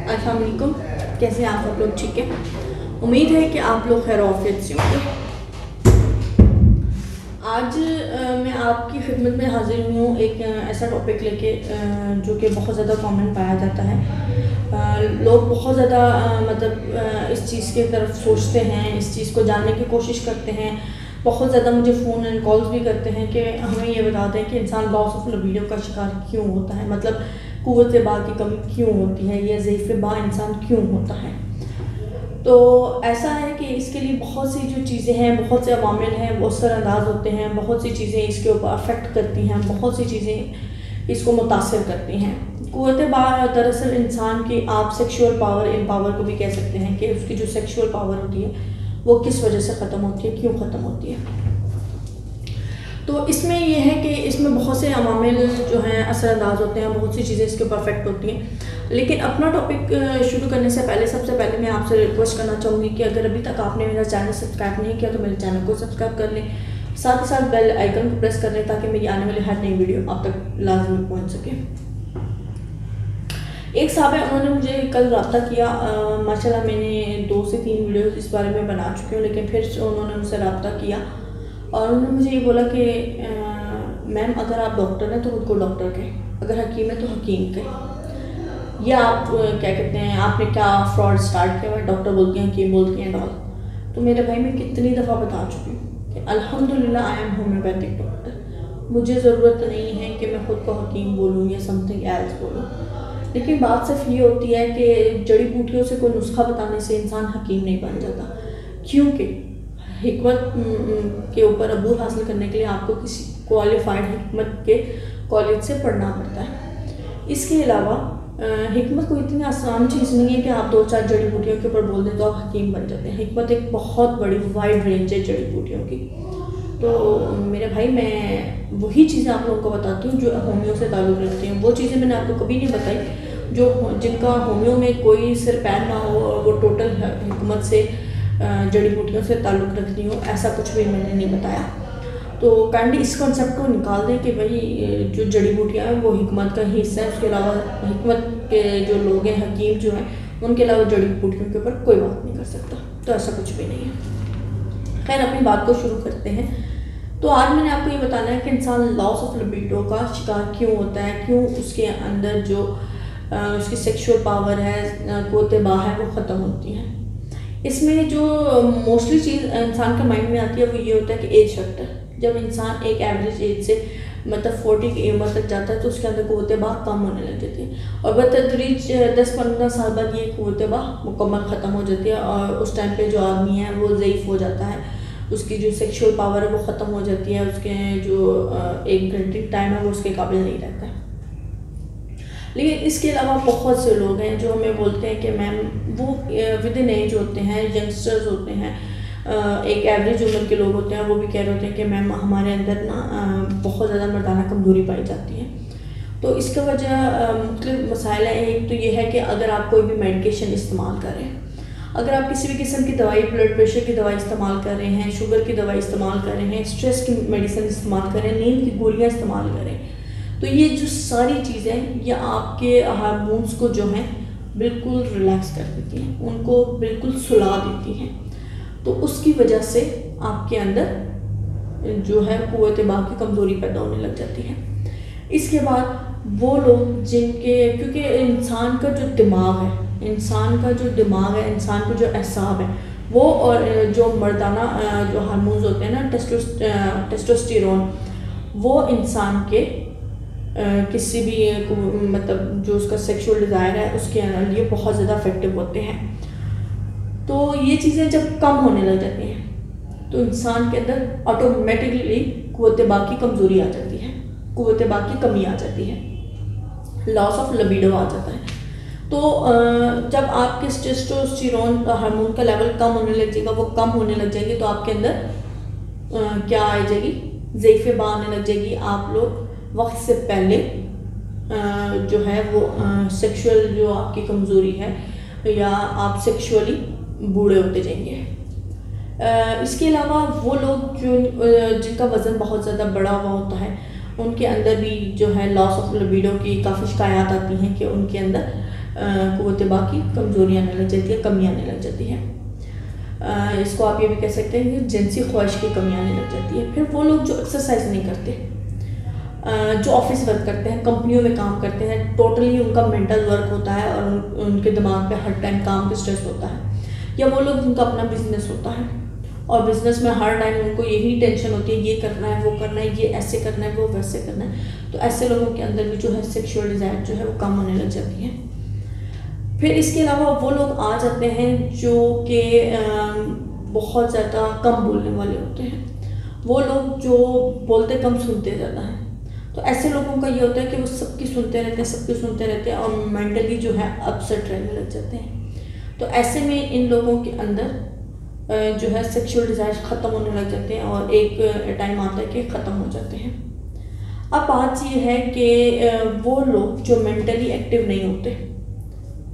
अस्सलाम वालेकुम, कैसे हैं आप सब लोग? ठीक है, उम्मीद है कि आप लोग खैर आफियत से होंगे। आज मैं आपकी खिदमत में हाजिर हूँ एक ऐसा टॉपिक लेके जो कि बहुत ज़्यादा कॉमन पाया जाता है। लोग बहुत ज़्यादा इस चीज़ की तरफ सोचते हैं, इस चीज़ को जानने की कोशिश करते हैं। बहुत ज़्यादा मुझे फ़ोन एंड कॉल्स भी करते हैं कि हमें ये बताते हैं कि इंसान लॉस ऑफ लिबिडो का शिकार क्यों होता है, मतलब क़ुव्वत बा की कमी क्यों होती है, या ज़ईफ़ बा इंसान क्यों होता है। तो ऐसा है कि इसके लिए बहुत सी जो चीज़ें हैं, बहुत से अवामिल हैं, वो असरअंदाज होते हैं, बहुत सी चीज़ें इसके ऊपर अफेक्ट करती हैं, बहुत सी चीज़ें इसको मुतासिर करती हैं। क़ुव्वत बा दरअसल इंसान की आप सेक्शुअल पावर, इन पावर को भी कह सकते हैं कि उसकी जो सेक्शुअल पावर होती है वो किस वजह से ख़त्म होती है, क्यों ख़त्म होती है। तो इसमें यह है कि इसमें बहुत से अवामिल जो हैं असरअंदाज होते हैं, बहुत सी चीज़ें इसके ऊपर अफेक्ट होती हैं। लेकिन अपना टॉपिक शुरू करने से पहले सबसे पहले मैं आपसे रिक्वेस्ट करना चाहूँगी कि अगर अभी तक आपने मेरा चैनल सब्सक्राइब नहीं किया तो मेरे चैनल को सब्सक्राइब कर लें, साथ ही साथ बेल आइकन को प्रेस कर लें ताकि मेरी आने वाली हर नई वीडियो आप तक लाजमी पहुँच सके। एक साहब है, उन्होंने मुझे कल रब्ता किया। माशाल्लाह मैंने 2 से 3 वीडियोस इस बारे में बना चुकी हूँ, लेकिन फिर उन्होंने मुझसे रब्ता किया और उन्होंने मुझे ये बोला कि मैम अगर आप डॉक्टर हैं तो खुद को डॉक्टर कहें, अगर हकीम है तो हकीम कहें, या आप क्या कहते हैं, आपने क्या फ्रॉड स्टार्ट किया हुआ, डॉक्टर बोलती हैं, हकीम बोलती हैं डॉल। तो मेरे भाई मैं कितनी दफ़ा बता चुकी हूँ कि अल्हम्दुलिल्लाह आई एम होम्योपैथिक डॉक्टर, मुझे ज़रूरत नहीं है कि मैं खुद को हकीम बोलूँ या समथिंग एल्स बोलूँ। लेकिन बात सिर्फ ये होती है कि जड़ी बूटियों से कोई नुस्खा बताने से इंसान हकीम नहीं बन जाता, क्योंकि हिकमत के ऊपर अबूर हासिल करने के लिए आपको किसी क्वालिफाइड हिकमत के कॉलेज से पढ़ना पड़ता है। इसके अलावा हिकमत कोई इतनी आसान चीज़ नहीं है कि आप 2-4 जड़ी बूटियों के ऊपर बोल दें तो आप हकीम बन जाते हैं। हिकमत एक बहुत बड़ी वाइड रेंज है जड़ी बूटियों की। तो मेरे भाई मैं वही चीज़ें आप लोगों को बताती हूँ जो होमियो से ताल्लुक़ रखती हैं। वो चीज़ें मैंने आपको कभी नहीं बताई जो जिनका होमियो में कोई सिर पैर ना हो और वो टोटल हिकमत से जड़ी बूटियों से ताल्लुक़ रखती हूँ, ऐसा कुछ भी मैंने नहीं बताया। तो काइंडली इस कॉन्सेप्ट को निकाल दें कि भाई जो जड़ी बूटियाँ हैं वो हिकमत का ही हिस्सा है, उसके अलावा हिकमत के जो लोग हैं, हकीम जो हैं, उनके अलावा जड़ी बूटियों के ऊपर कोई बात नहीं कर सकता। तो ऐसा कुछ भी नहीं है। खैर अपनी बात को शुरू करते हैं। तो आज मैंने आपको ये बताना है कि इंसान लॉस ऑफ लिबिडो का शिकार क्यों होता है, क्यों उसके अंदर जो उसकी सेक्शुअल पावर है, क़ुव्वत बा है, वो ख़त्म होती है। इसमें जो मोस्टली चीज़ इंसान के माइंड में आती है वो ये होता है कि एज फैक्टर। जब इंसान एक एवरेज एज से 40 की उम्र तक जाता है तो उसके अंदर क़ुव्वत बा कम होने लग जाती है और बतदरीज 10-15 साल बाद ये क़ुव्वत बा मुकम्मल ख़त्म हो जाती है और उस टाइम पे जो आदमी है वो ज़ईफ़ हो जाता है, उसकी जो सेक्शुअल पावर है वो ख़त्म हो जाती है, उसके जो एक ग्रेटिंग टाइम है वो उसके काबिल नहीं रहता है। लेकिन इसके अलावा बहुत से लोग हैं जो हमें बोलते हैं कि मैम वो विद इन एज होते हैं, यंगस्टर्स होते हैं, एक एवरेज उम्र के लोग होते हैं, वो भी कह रहे होते हैं कि मैम हमारे अंदर ना बहुत ज़्यादा मर्दाना कमज़ोरी पाई जाती है। तो इसका वजह मुख्तलिफ मसाइल हैं। एक तो ये है कि अगर आप कोई भी मेडिकेशन इस्तेमाल कर रहे हैं, अगर आप किसी भी किस्म की दवाई, ब्लड प्रेशर की दवाई इस्तेमाल कर रहे हैं, शुगर की दवाई इस्तेमाल कर रहे हैं, स्ट्रेस की मेडिसिन इस्तेमाल कर रहे हैं, नींद की गोलियाँ इस्तेमाल कर रहे हैं, तो ये जो सारी चीज़ें ये आपके हार्मोन्स को जो हैं बिल्कुल रिलैक्स कर देती हैं, उनको बिल्कुल सुला देती हैं। तो उसकी वजह से आपके अंदर जो है क़ुव्वत बा की कमज़ोरी पैदा होने लग जाती है। इसके बाद वो लोग जिनके, क्योंकि इंसान का जो दिमाग है, इंसान का जो एहसाब है वो, और जो मर्दाना जो हार्मोन्स होते हैं ना, टेस्टोस्टेरोन, वो इंसान के किसी भी मतलब जो उसका सेक्सुअल डिज़ायर है उसके लिए बहुत ज़्यादा इफेक्टिव होते हैं। तो ये चीज़ें जब कम होने लग जाती हैं तो इंसान के अंदर ऑटोमेटिकली क़ुव्वत बा की कमज़ोरी आ जाती है, क़ुव्वत बा की कमी आ जाती है, लॉस ऑफ लिबिडो आ जाता है। तो जब आपके टेस्टोस्टेरोन हार्मोन का लेवल कम होने लग जाएगा, वो कम होने लग जाएंगे तो आपके अंदर क्या आ जाएगी, ज़ईफ़ बा आने लग जाएगी। आप लोग वक्त से पहले जो है वो सेक्सुअल जो आपकी कमज़ोरी है या आप सेक्सुअली बूढ़े होते जाएंगे। इसके अलावा वो लोग जो जिनका वज़न बहुत ज़्यादा बड़ा हुआ होता है उनके अंदर भी जो है लॉस ऑफ लिबिडो की काफ़ी शिकायत आती हैं कि उनके अंदर قوت باقی کمزوری آنے لگ جاتی ہے، کمی آنے لگ جاتی ہے. اس کو آپ یہ بھی کہہ سکتے ہیں کہ جنسی خواہش کی کمی آنے لگ جاتی ہے. پھر وہ لوگ جو ایکسرسائز نہیں کرتے، جو آفس ورک کرتے ہیں، کمپنیوں میں کام کرتے ہیں، ٹوٹلی ان کا مینٹل ورک ہوتا ہے اور ان کے دماغ پہ ہر ٹائم کام کا اسٹریس ہوتا ہے. یا وہ لوگ جن کا اپنا بزنس ہوتا ہے اور بزنس میں ہر ٹائم ان کو یہی ٹینشن ہوتی ہے، یہ کرنا ہے، وہ کرنا ہے، یہ ایسے کرنا ہے، وہ ویسے کرنا ہے. تو ایسے لوگوں کے اندر بھی جو ہے سیکشول ڈیزائر جو ہے وہ کم ہونے لگ جاتی ہے. پھر اس کے علاوہ وہ لوگ آ جاتے ہیں جو کہ بہت زیادہ کم بولنے والے ہوتے ہیں. وہ لوگ جو بولتے کم سنتے زیادہ ہیں. تو ایسے لوگوں کا یہ ہوتا ہے کہ وہ سب کی سنتے رہتے ہیں، سب کی سنتے رہتے ہیں اور مینٹلی جو ہے اپسیٹ رہنے لگ جاتے ہیں. تو ایسے میں ان لوگوں کے اندر جو ہے سیکشول ڈیزائر ختم ہونے لگ جاتے ہیں اور ایک ٹائم آتا ہے کہ ختم ہو جاتے ہیں. اب بات یہ ہے کہ وہ لوگ جو مینٹلی ایکٹیو نہیں ہوتے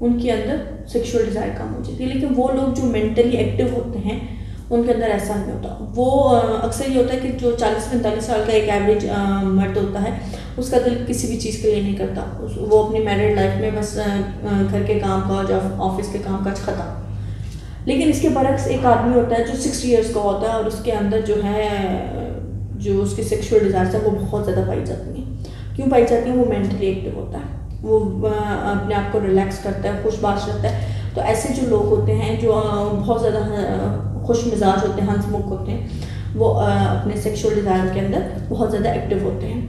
ان کے اندر سیکشول ڈیزائر کم ہو جاتی ہے، لیکن وہ لوگ جو مینٹلی ایکٹیو ہوتے ہیں ان کے اندر ایسا نہیں ہوتا. وہ اکثر یہ ہوتا ہے کہ جو 40-45 سال کا ایک ایوریج مرد ہوتا ہے اس کا دل کسی بھی چیز کے لیے نہیں کرتا. وہ اپنی میرڈ لائف میں بس گھر کے کام کاج، آفس کے کام کاج ختم. لیکن اس کے برعکس ایک آدمی ہوتا ہے جو 60 ایئرس کا ہوتا ہے اور اس کے اندر جو ہے جو اس کی سیکشول ڈیزائرز ہیں وہ بہت زیادہ پائی جاتی ہیں. کیوں پائی جاتی ہیں؟ وہ مینٹلی ایکٹیو ہوتا ہے، وہ اپنے آپ کو ریلیکس کرتا ہے، خوش باش رہتا ہے. تو ایسے جو لوگ ہوتے ہیں جو بہت زیادہ خوش مزاج ہوتے ہیں، ہنس مکھ ہوتے ہیں، وہ اپنے سیکشول ڈیزائر کے اندر بہت زیادہ ایکٹیو ہوتے ہیں.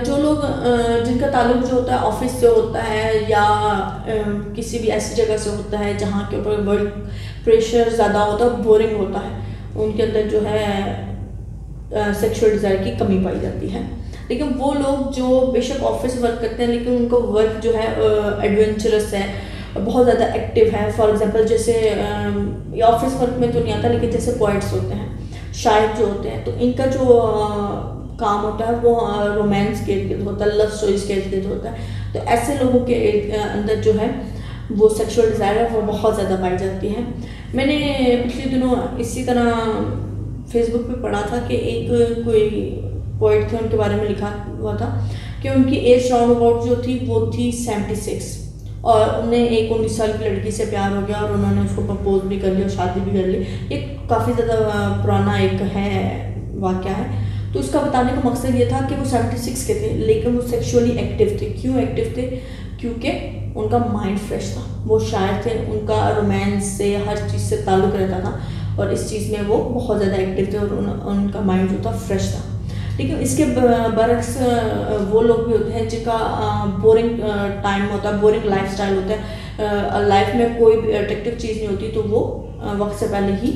جو لوگ جن کا تعلق جو ہوتا ہے آفس سے ہوتا ہے یا کسی بھی ایسی جگہ سے ہوتا ہے جہاں کے اوپر ورک پریشر زیادہ ہوتا ہے، بورنگ ہوتا ہے، ان کے اندر جو ہے سیکشول ڈیزائر کی کمی پائی جاتی ہے. لیکن وہ لوگ جو بے شک آفس ورک کرتے ہیں لیکن ان کو ورک جو ہے ایڈونچرس ہے، بہت زیادہ ایکٹیو ہے. فار ایگزامپل جیسے آفس ورک میں تو نہیں آتا لیکن جیسے پوائٹس ہوتے ہیں، شاعر جو ہوتے ہیں، تو ان کا جو کام ہوتا ہے وہ رومانس کے ارد گرد ہوتا ہے، لو اسٹوریز کے ارد گرد ہوتا ہے. تو ایسے لوگوں کے اندر جو ہے وہ سیکشول ڈیزائر ہے وہ بہت زیادہ پائی جاتی ہے. میں نے پچھلے دنوں اسی طرح فیس بک پہ پڑھا تھا کہ ایک کوئی پوئٹ تھے، ان کے بارے میں لکھا ہوا تھا کہ ان کی ایج راؤنڈ اباؤٹ جو تھی وہ تھی 76 اور انہیں ایک 19 سال کی لڑکی سے پیار ہو گیا اور انہوں نے اس کو پرپوز بھی کر لیا اور شادی بھی کر لی. یہ کافی زیادہ پرانا ایک ہے واقعہ ہے. تو اس کا بتانے کا مقصد یہ تھا کہ وہ 76 کے تھے لیکن وہ سیکشولی ایکٹیو تھے. کیوں ایکٹیو تھے؟ کیونکہ ان کا مائنڈ فریش تھا. وہ شاعر تھے، ان کا رومانس سے ہر چیز سے تعلق رہتا تھا اور اس چیز میں وہ بہت زیادہ ایکٹیو تھے اور ان کا مائنڈ جو تھا فریش تھا. لیکن اس کے برعکس وہ لوگ بھی ہوتے ہیں جن کا بورنگ ٹائم ہوتا ہے، بورنگ لائف اسٹائل ہوتا ہے، لائف میں کوئی بھی اٹریکٹیو چیز نہیں ہوتی تو وہ وقت سے پہلے ہی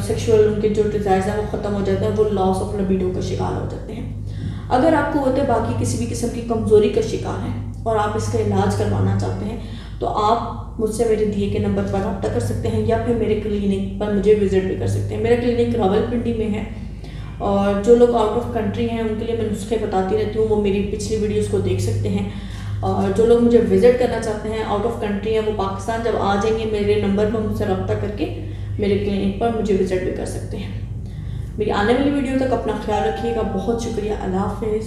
سیکشول ان کے جو ڈیزائرز ہیں وہ ختم ہو جاتے ہیں، وہ لاس آف لبیڈو کا شکار ہو جاتے ہیں. اگر آپ کو ہوتے باقی کسی بھی قسم کی کمزوری کا شکار ہیں اور آپ اس کا علاج کروانا چاہتے ہیں تو آپ مجھ سے میرے دیے کے نمبر پر رابطہ کر سکتے ہیں یا پھر میرے کلینک پر مجھے وزٹ بھی کر سکتے ہیں. میرا کلینک راولپنڈی میں ہے اور جو لوگ آؤٹ آف کنٹری ہیں ان کے لیے میں نسخے بتاتی رہتی ہوں، وہ میری پچھلی ویڈیوز کو دیکھ سکتے ہیں. اور جو لوگ مجھے وزٹ کرنا چاہتے ہیں آؤٹ آف کنٹری ہیں وہ پاکستان جب آ جائیں گے میرے نمبر پر مجھ سے رابطہ کر کے میرے کلینک پر مجھے وزٹ بھی کر سکتے ہیں. میری آنے والی ویڈیو تک اپنا خیال رکھیے گا. بہت شکریہ. اللہ حافظ.